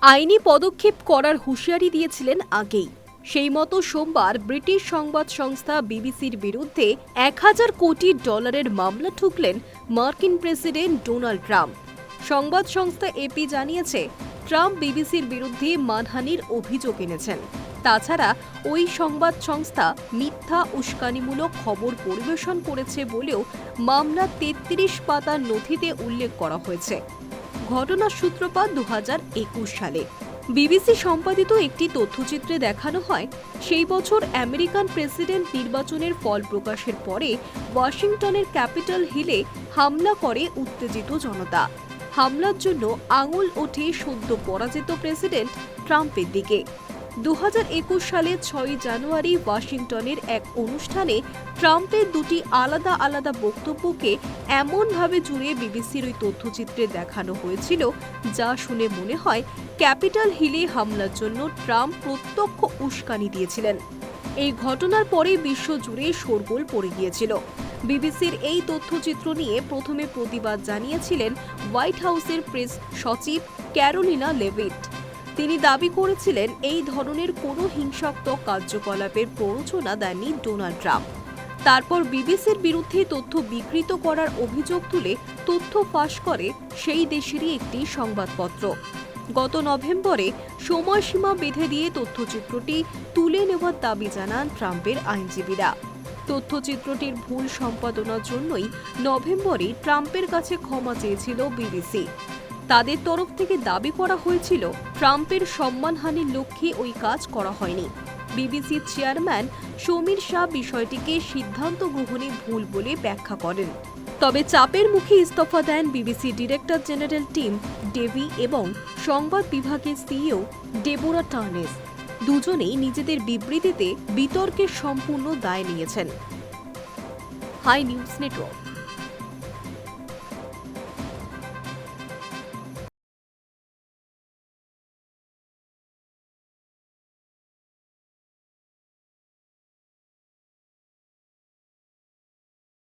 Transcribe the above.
আইনি পদক্ষেপ করার হুঁশিয়ারি দিয়েছিলেন আগেই। সেই মতো সোমবার ব্রিটিশ সংবাদ সংস্থা বিবিসির বিরুদ্ধে 1000 কোটি ডলারের মামলা ঠুকলেন মার্কিন প্রেসিডেন্ট ডোনাল্ড ট্রাম্প। সংবাদ সংস্থা এপি জানিয়েছে, ট্রাম্প বিবিসির বিরুদ্ধে মানহানির অভিযোগ এনেছেন। তাছাড়া ওই সংবাদ সংস্থা মিথ্যা উস্কানিমূলক খবর পরিবেশন করেছে বলেও মামলার 33 পাতার নথিতে উল্লেখ করা হয়েছে। ঘটনার সূত্রপাত 2021 সালে। বিবিসি সম্পাদিত একটি তথ্যচিত্রে দেখানো হয়, সেই বছর আমেরিকান প্রেসিডেন্ট নির্বাচনের ফল প্রকাশের পরে ওয়াশিংটনের ক্যাপিটল হিলে হামলা করে উত্তেজিত জনতা। হামলার জন্য আঙুল ওঠে সদ্য পরাজিত প্রেসিডেন্ট ট্রাম্পের দিকে। 2021 সালে 6 জানুয়ারি ওয়াশিংটনের এক অনুষ্ঠানে ট্রাম্পের দুটি আলাদা আলাদা বক্তব্যকে এমনভাবে জুড়ে বিবিসির ওই তথ্যচিত্রে দেখানো হয়েছিল, যা শুনে মনে হয় ক্যাপিটল হিলে হামলার জন্য ট্রাম্প প্রত্যক্ষ উস্কানি দিয়েছিলেন। এই ঘটনার পরে বিশ্বজুড়ে শোরগোল পড়ে গিয়েছিল। বিবিসির এই তথ্যচিত্র নিয়ে প্রথমে প্রতিবাদ জানিয়েছিলেন হোয়াইট হাউসের প্রেস সচিব ক্যারোলিনা লেভিট। তিনি দাবি করেছিলেন, এই ধরনের কোনো হিংসাত্মক কার্যকলাপের প্ররোচনা দেননি ডোনাল্ড ট্রাম্প। তারপর বিবিসির বিরুদ্ধে তথ্য বিকৃত করার অভিযোগ তুলে তথ্য ফাঁস করে সেই দেশেরই একটি সংবাদপত্র। গত নভেম্বরে সময়সীমা বেঁধে দিয়ে তথ্যচিত্রটি তুলে নেওয়ার দাবি জানান ট্রাম্পের আইনজীবীরা। তথ্যচিত্রটির ভুল সম্পাদনার জন্যই নভেম্বরে ট্রাম্পের কাছে ক্ষমা চেয়েছিল বিবিসি। তাদের তরফ থেকে দাবি করা হয়েছিল, ট্রাম্পের সম্মানহানির লক্ষ্যে ওই কাজ করা হয়নি। বিবিসির চেয়ারম্যান সমীর শাহ বিষয়টিকে সিদ্ধান্ত গ্রহণে ভুল বলে ব্যাখ্যা করেন। তবে চাপের মুখে ইস্তফা দেন BBC director general Tim Davie এবং সংবাদ বিভাগের সিইও ডেবোরা টার্নেস। দুজনেই নিজেদের বিবৃতিতে বিতর্কের সম্পূর্ণ দায় নিয়েছেন। High news network.